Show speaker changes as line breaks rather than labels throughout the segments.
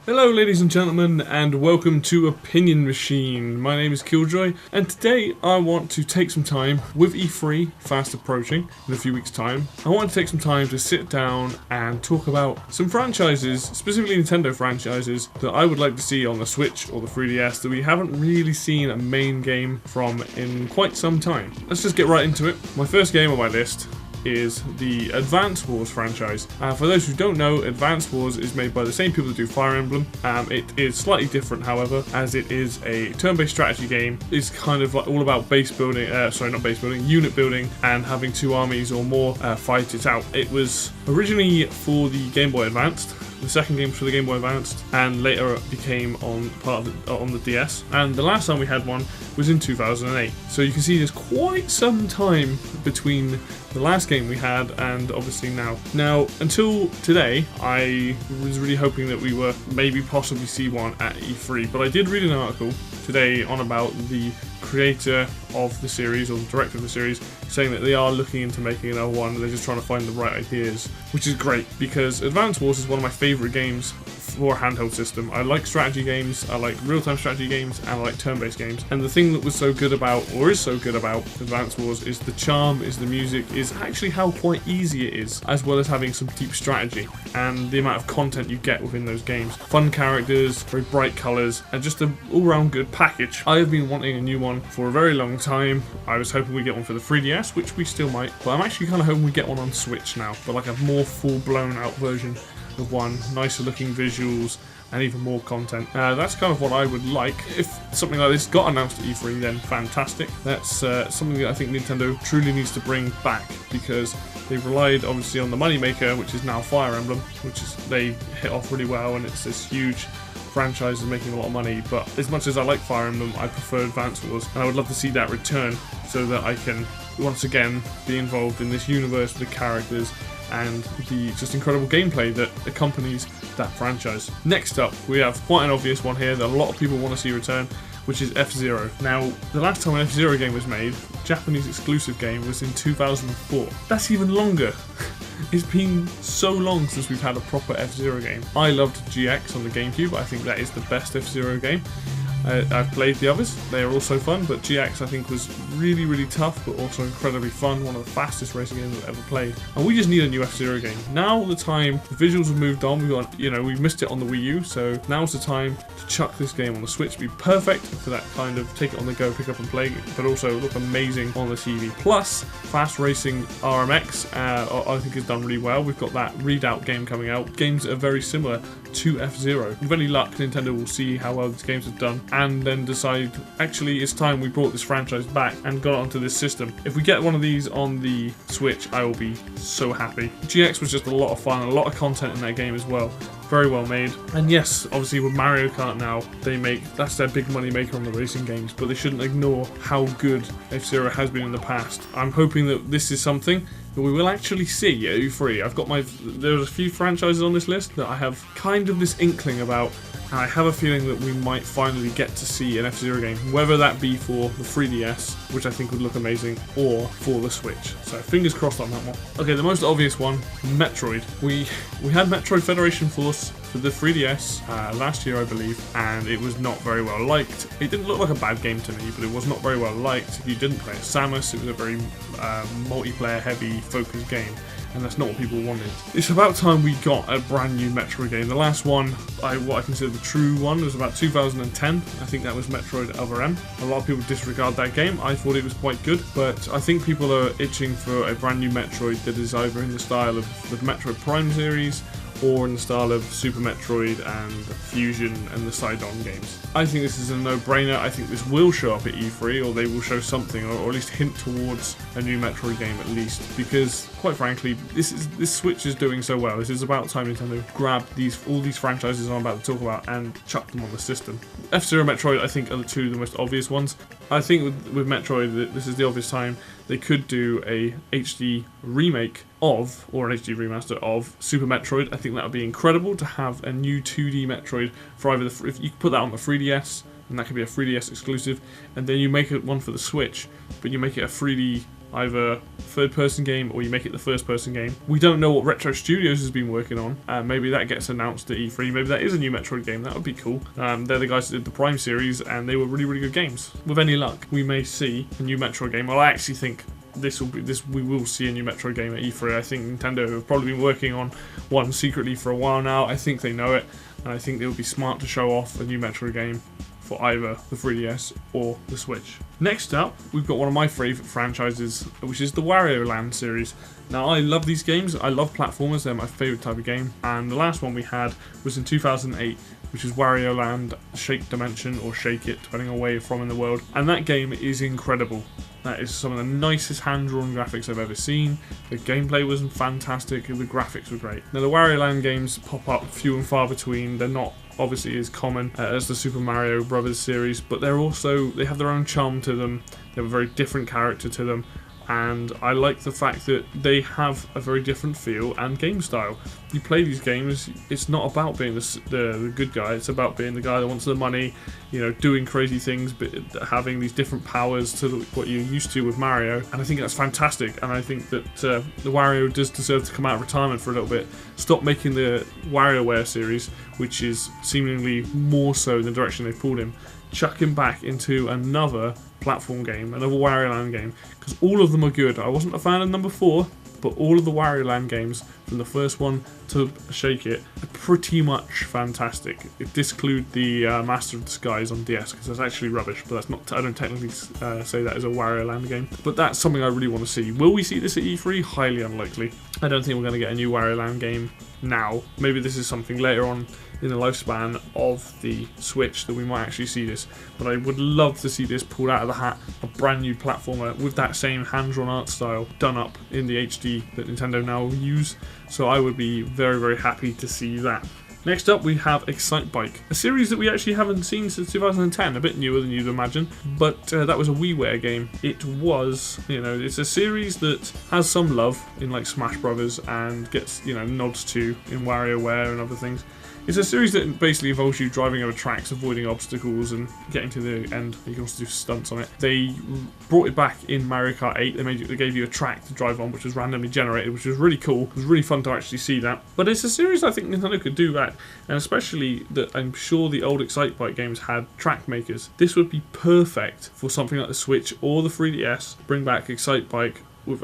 Hello ladies and gentlemen, and welcome to Opinion Machine. My name is Killjoy, and today I want to take some time, with E3 fast approaching in a few weeks' time, I want to take some time to sit down and talk about some franchises, specifically Nintendo franchises, that I would like to see on the Switch or the 3DS that we haven't really seen a main game from in quite some time. Let's just get right into it. My first game on my list is the Advance Wars franchise. For those who don't know, Advance Wars is made by the same people that do Fire Emblem. It is slightly different, however, as it is a turn-based strategy game. It's kind of like all about unit building and having two armies or more fight it out. It was originally for the Game Boy Advanced. The second game was for the Game Boy Advanced, and later it became on the DS. And the last time we had one was in 2008. So you can see there's quite some time between the last game we had and obviously now. Now, until today, I was really hoping that we were possibly see one at E3, but I did read an article today on about the creator of the series, or the director of the series, saying that they are looking into making another one. They're just trying to find the right ideas, which is great because Advance Wars is one of my favourite games for a handheld system. I like strategy games, I like real-time strategy games, and I like turn-based games. And the thing that was so good about, or is so good about Advance Wars, is the charm, is the music, is actually how quite easy it is, as well as having some deep strategy and the amount of content you get within those games. Fun characters, very bright colours, and just an all-round good package. I have been wanting a new one for a very long time. I was hoping we get one for the 3DS, which we still might, but I'm actually kind of hoping we get one on Switch now, but like a more full-blown out version of one, nicer looking visuals, and even more content. That's kind of what I would like. If something like this got announced at E3, then fantastic. That's something that I think Nintendo truly needs to bring back, because they've relied obviously on the moneymaker, which is now Fire Emblem, which is they hit off really well, and it's this huge franchise is making a lot of money. But as much as I like Fire Emblem, I prefer Advance Wars, and I would love to see that return so that I can once again be involved in this universe with the characters and the just incredible gameplay that accompanies that franchise. Next up, we have quite an obvious one here that a lot of people want to see return, which is F-Zero. Now, the last time an F-Zero game was made, Japanese exclusive game, was in 2004. That's even longer. It's been so long since we've had a proper F-Zero game. I loved GX on the GameCube. I think that is the best F-Zero game. I've played the others, they are also fun, but GX I think was really, really tough, but also incredibly fun, one of the fastest racing games I've ever played. And we just need a new F-Zero game. Now the time, the visuals have moved on, we've missed it on the Wii U, so now's the time to chuck this game on the Switch. Be perfect for that kind of take it on the go, pick up and play, but also look amazing on the TV. Plus, fast racing RMX, I think is done really well. We've got that Readout game coming out, games that are very similar to F-Zero. With any luck, Nintendo will see how well these games have done, and then decide, actually, it's time we brought this franchise back and got onto this system. If we get one of these on the Switch, I will be so happy. GX was just a lot of fun, a lot of content in that game as well. Very well made. And yes, obviously with Mario Kart now, that's their big money maker on the racing games, but they shouldn't ignore how good F-Zero has been in the past. I'm hoping that this is something that we will actually see at E3. There's a few franchises on this list that I have kind of this inkling about, and I have a feeling that we might finally get to see an F-Zero game, whether that be for the 3DS, which I think would look amazing, or for the Switch. So fingers crossed on that one. Okay, the most obvious one, Metroid. We had Metroid Federation Force for the 3DS last year, I believe, and it was not very well liked. It didn't look like a bad game to me, but it was not very well liked. If you didn't play as Samus, it was a very multiplayer heavy focused game, and that's not what people wanted. It's about time we got a brand new Metroid game. The last one, what I consider the true one, was about 2010. I think that was Metroid Other M. A lot of people disregard that game. I thought it was quite good, but I think people are itching for a brand new Metroid that is either in the style of the Metroid Prime series, or in the style of Super Metroid and Fusion and the Sidon games. I think this is a no-brainer. I think this will show up at E3, or they will show something, or at least hint towards a new Metroid game at least, because quite frankly, this Switch is doing so well. This is about time Nintendo grab all these franchises I'm about to talk about and chuck them on the system. F-Zero, Metroid, I think, are the two of the most obvious ones. I think with Metroid, this is the obvious time they could do a HD remake of, or an HD remaster of, Super Metroid. I think that would be incredible to have a new 2D Metroid for either if you could put that on the 3DS, and that could be a 3DS exclusive, and then you make it one for the Switch, but you make it a 3D either third-person game or you make it the first-person game. We don't know what Retro Studios has been working on. Maybe that gets announced at E3. Maybe that is a new Metroid game. That would be cool. They're the guys that did the Prime series, and they were really, really good games. With any luck, we may see a new Metroid game. Well, I actually think we will see a new Metroid game at E3. I think Nintendo have probably been working on one secretly for a while now. I think they know it, and I think they would be smart to show off a new Metroid game for either the 3DS or the Switch. Next up, we've got one of my favourite franchises, which is the Wario Land series. Now, I love these games. I love platformers. They're my favourite type of game. And the last one we had was in 2008, which is Wario Land Shake Dimension, or Shake It, depending on where you're from in the world. And that game is incredible. That is some of the nicest hand-drawn graphics I've ever seen. The gameplay was fantastic, and the graphics were great. Now, the Wario Land games pop up few and far between. They're not obviously as common as the Super Mario Brothers series, but they have their own charm to them. They have a very different character to them, and I like the fact that they have a very different feel and game style. You play these games, it's not about being the good guy, it's about being the guy that wants the money, doing crazy things, but having these different powers to what you're used to with Mario, and I think that's fantastic. And I think that the Wario does deserve to come out of retirement for a little bit, stop making the WarioWare series, which is seemingly more so the direction they've pulled him, chuck him back into another platform game, another Wario Land game, because all of them are good. I wasn't a fan of number 4, but all of the Wario Land games, from the first one to Shake It, are pretty much fantastic. It disclude the Master of the Skies on DS, because that's actually rubbish, but that's not. I don't technically say that as a Wario Land game, but that's something I really want to see. Will we see this at E3? Highly unlikely. I don't think we're going to get a new Wario Land game now. Maybe this is something later on in the lifespan of the Switch that we might actually see this, but I would love to see this pulled out of the hat, a brand new platformer with that same hand-drawn art style done up in the HD that Nintendo now use, so I would be very, very happy to see that. Next up, we have Excite Bike, a series that we actually haven't seen since 2010, a bit newer than you'd imagine, but that was a WiiWare game. It was, it's a series that has some love in like Smash Brothers and gets, nods to in WarioWare and other things. It's a series that basically involves you driving over tracks, avoiding obstacles, and getting to the end. You can also do stunts on it. They brought it back in Mario Kart 8. They gave you a track to drive on, which was randomly generated, which was really cool. It was really fun to actually see that. But it's a series I think Nintendo could do that, and especially that I'm sure the old Excite Bike games had track makers. This would be perfect for something like the Switch or the 3DS. Bring back Excite Bike with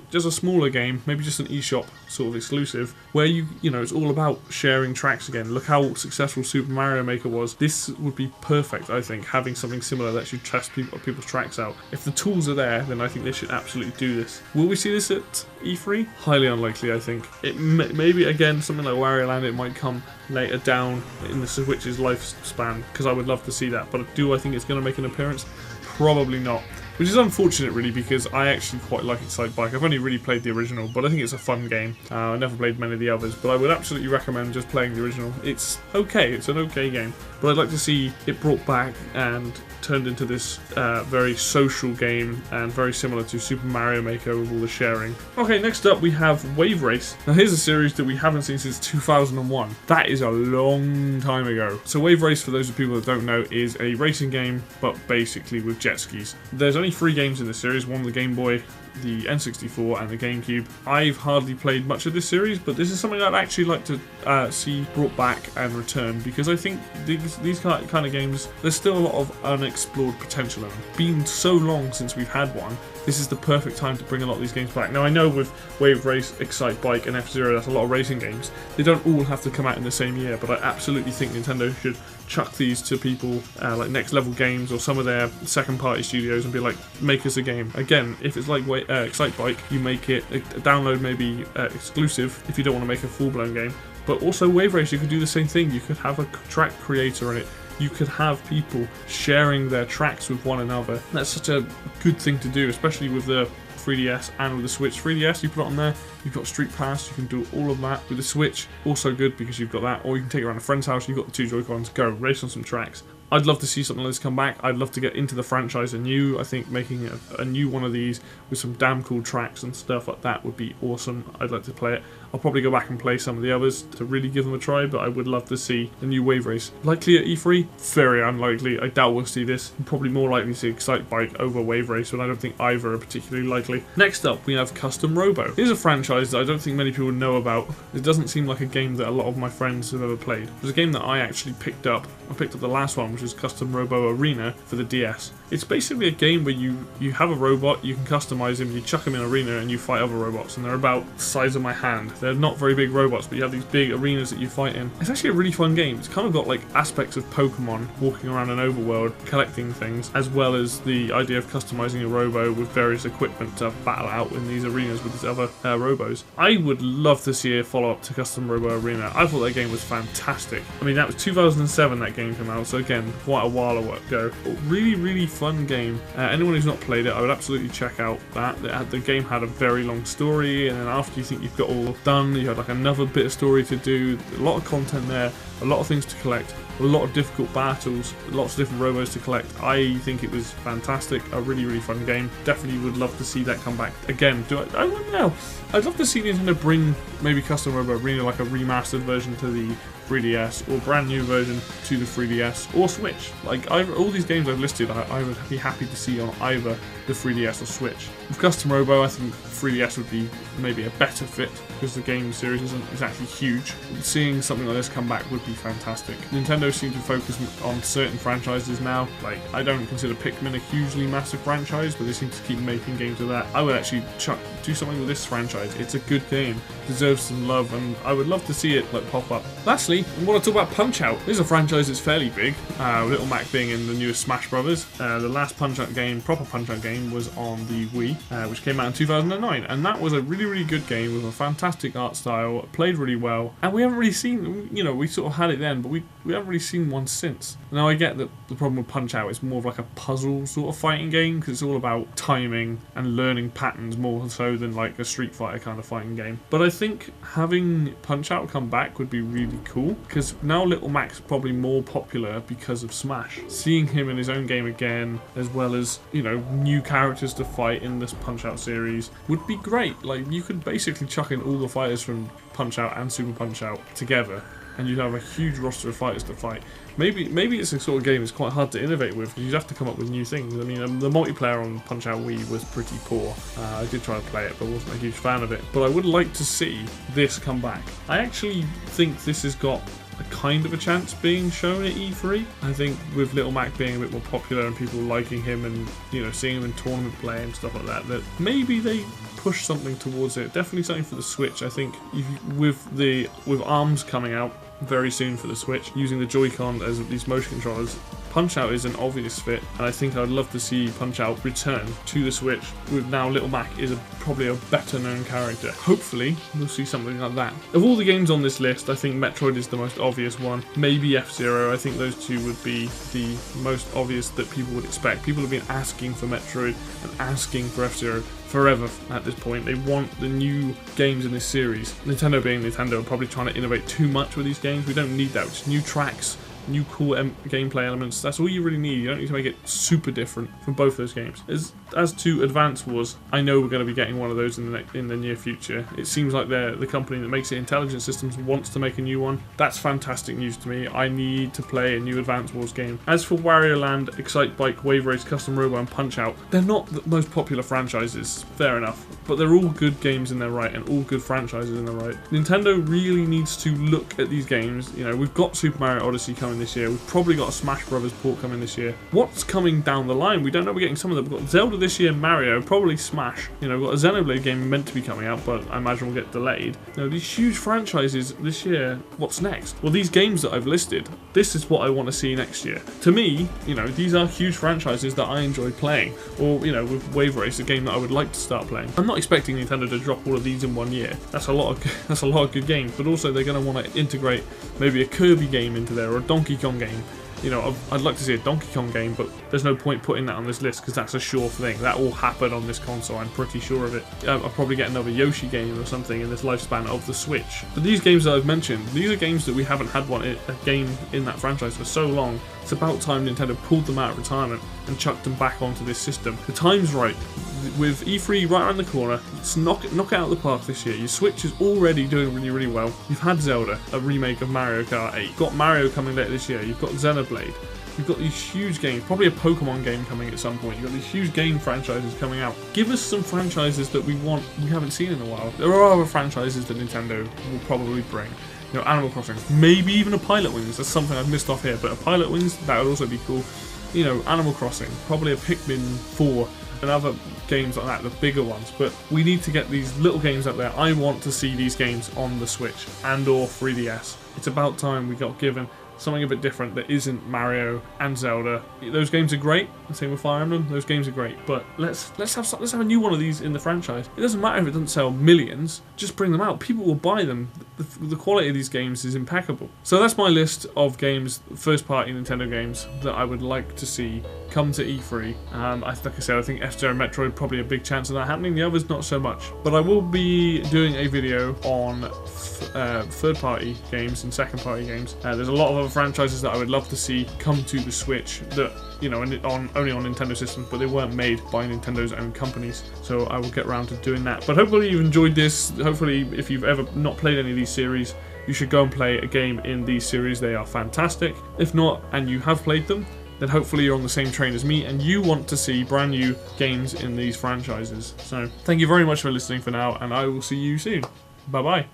just a smaller game, maybe just an eShop sort of exclusive, where it's all about sharing tracks again. Look how successful Super Mario Maker was. This would be perfect, I think, having something similar that should test people's tracks out. If the tools are there, then I think they should absolutely do this. Will we see this at E3? Highly unlikely, I think. It maybe, again, something like Wario Land, it might come later down in the Switch's lifespan, because I would love to see that. But do I think it's going to make an appearance? Probably not. Which is unfortunate, really, because I actually quite like Excite Bike. I've only really played the original, but I think it's a fun game. I never played many of the others, but I would absolutely recommend just playing the original. It's okay, it's an okay game, but I'd like to see it brought back and turned into this very social game, and very similar to Super Mario Maker with all the sharing. Okay, next up we have Wave Race. Now here's a series that we haven't seen since 2001. That is a long time ago. So Wave Race, for those of people that don't know, is a racing game, but basically with jet skis. There's only 3 games in the series, one on the Game Boy, the N64 and the GameCube. I've hardly played much of this series, but this is something I'd actually like to see brought back and return, because I think these kind of games, there's still a lot of unexplored potential in them. Been so long since we've had one, this is the perfect time to bring a lot of these games back. Now I know with Wave Race, Excite Bike and F-Zero, that's a lot of racing games. They don't all have to come out in the same year, but I absolutely think Nintendo should chuck these to people like Next Level Games or some of their second party studios and be like, make us a game. Again, if it's like Excite Bike, you make it a download maybe exclusive if you don't want to make a full-blown game. But also Wave Race, you could do the same thing. You could have a track creator in it. You could have people sharing their tracks with one another. That's such a good thing to do, especially with the 3DS and with the Switch. 3DS, you put it on there, you've got Street Pass, you can do all of that. With the Switch, also good because you've got that, or you can take it around a friend's house, you've got the 2 Joy-Cons, go race on some tracks. I'd love to see something like this come back. I'd love to get into the franchise anew. I think making a new one of these with some damn cool tracks and stuff like that would be awesome. I'd like to play it. I'll probably go back and play some of the others to really give them a try, but I would love to see a new wave race. Likely at E3? Very unlikely. I doubt we'll see this. Probably more likely to see Excite Bike over wave race, but I don't think either are particularly likely. Next up, we have Custom Robo. Here's a franchise that I don't think many people know about. It doesn't seem like a game that a lot of my friends have ever played. It was a game that I actually picked up. I picked up the last one, which is Custom Robo Arena for the DS. It's basically a game where you have a robot, you can customize him, you chuck him in an arena and you fight other robots, and they're about the size of my hand. They're not very big robots, but you have these big arenas that you fight in. It's actually a really fun game. It's kind of got like aspects of Pokemon, walking around an overworld, collecting things, as well as the idea of customizing a robo with various equipment to battle out in these arenas with these other robos. I would love to see a follow-up to Custom Robo Arena. I thought that game was fantastic. I mean, that was 2007 that game came out, so again, quite a while ago. Really, really fun game. Anyone who's not played it, I would absolutely check out that. The game had a very long story, and then after you think you've got all done, you had like another bit of story to do, a lot of content there, a lot of things to collect, a lot of difficult battles, lots of different robos to collect. I think it was fantastic, a really, really fun game. Definitely would love to see that come back again. I wouldn't know. I'd love to see Nintendo bring maybe Custom Robo Arena, like a remastered version to the 3DS, or brand new version to the 3DS or Switch. Like all these games I've listed, I would be happy to see on either the 3DS or Switch. With Custom Robo, I think 3DS would be maybe a better fit because the game series isn't exactly huge. Seeing something like this come back would be fantastic. Nintendo seem to focus on certain franchises now. Like, I don't consider Pikmin a hugely massive franchise, but they seem to keep making games of that. I would actually do something with this franchise. It's a good game, deserves some love, and I would love to see it like pop up. Lastly, I want to talk about Punch-Out. This is a franchise that's fairly big, Little Mac being in the newest Smash Brothers. The last Punch-Out game, proper Punch-Out game, was on the Wii, which came out in 2009, and that was a really, really good game with a fantastic art style, played really well, and we haven't really seen, we sort of had it then, but we haven't really seen one since. Now, I get that the problem with Punch-Out is more of like a puzzle sort of fighting game, because it's all about timing and learning patterns more so than like a Street Fighter kind of fighting game. But I think having Punch-Out come back would be really cool, because now Little Mac's probably more popular because of Smash. Seeing him in his own game again, as well as, new characters to fight in this Punch-Out series would be great. Like, you could basically chuck in all the fighters from Punch-Out and Super Punch-Out together, and you'd have a huge roster of fighters to fight. Maybe it's a sort of game that's quite hard to innovate with, because you'd have to come up with new things. I mean, the multiplayer on Punch-Out Wii was pretty poor. I did try to play it, but wasn't a huge fan of it. But I would like to see this come back. I actually think this has got a kind of a chance being shown at E3. I think with Little Mac being a bit more popular and people liking him and, seeing him in tournament play and stuff like that, that maybe they push something towards it. Definitely something for the Switch. I think with ARMS coming out very soon for the Switch, using the Joy-Con as these motion controllers, Punch-Out is an obvious fit, and I think I'd love to see Punch-Out return to the Switch, with now Little Mac is probably a better known character. Hopefully we'll see something like that. Of all the games on this list, I think Metroid is the most obvious one. Maybe F-Zero. I think those two would be the most obvious that people would expect. People have been asking for Metroid and asking for F-Zero forever at this point. They want the new games in this series. Nintendo being Nintendo are probably trying to innovate too much with these games. We don't need that. Just new tracks, new cool gameplay elements. That's all you really need. You don't need to make it super different from both those games. As to Advance Wars, I know we're going to be getting one of those in the near future. It seems like the company that makes it, Intelligent Systems, wants to make a new one. That's fantastic news to me. I need to play a new Advance Wars game. As for Wario Land, Excite Bike, Wave Race, Custom Robo, and Punch-Out, they're not the most popular franchises, fair enough, but they're all good games in their right and all good franchises in their right. Nintendo really needs to look at these games. We've got Super Mario Odyssey coming this year. We've probably got a Smash Brothers port coming this year. What's coming down the line? We don't know. We're getting some of them. We've got Zelda this year, Mario, probably Smash. We've got a Xenoblade game meant to be coming out, but I imagine will get delayed. These huge franchises this year, what's next? Well, these games that I've listed, this is what I want to see next year. To me, these are huge franchises that I enjoy playing. Or, with Wave Race, a game that I would like to start playing. I'm not expecting Nintendo to drop all of these in one year. That's a lot of good games, but also they're going to want to integrate maybe a Kirby game into there, or a Donkey Kong game. You know, I'd like to see a Donkey Kong game, but there's no point putting that on this list because that's a sure thing. That will happen on this console, I'm pretty sure of it. I'll probably get another Yoshi game or something in this lifespan of the Switch. But these games that I've mentioned, these are games that we haven't had a game in that franchise for so long. It's about time Nintendo pulled them out of retirement and chucked them back onto this system. The time's right. With E3 right around the corner, let's knock it out of the park this year. Your Switch is already doing really, really well. You've had Zelda, a remake of Mario Kart 8. You've got Mario coming later this year. You've got Xenoblade. You've got these huge games, probably a Pokemon game coming at some point. You've got these huge game franchises coming out. Give us some franchises that we haven't seen in a while. There are other franchises that Nintendo will probably bring. You know, Animal Crossing, maybe even a Pilot Wings. That's something I've missed off here, but a Pilot Wings, that would also be cool. You know, Animal Crossing, probably a Pikmin 4, and other games like that, the bigger ones. But we need to get these little games out there. I want to see these games on the Switch and or 3DS. It's about time we got given something a bit different that isn't Mario and Zelda. Those games are great. The same with Fire Emblem. Those games are great. But let's have a new one of these in the franchise. It doesn't matter if it doesn't sell millions. Just bring them out. People will buy them. The quality of these games is impeccable. So that's my list of games, first-party Nintendo games that I would like to see come to E3. Like I said, I think F-Zero Metroid probably a big chance of that happening. The others not so much. But I will be doing a video on third-party games and second-party games. There's a lot of other franchises that I would love to see come to the Switch that, you know, only on Nintendo systems, but they weren't made by Nintendo's own companies. So I will get around to doing that. But hopefully you've enjoyed this. Hopefully, if you've ever not played any of these series, you should go and play a game in these series. They are fantastic. If not, and you have played them, then hopefully you're on the same train as me and you want to see brand new games in these franchises. So thank you very much for listening for now, and I will see you soon. Bye bye.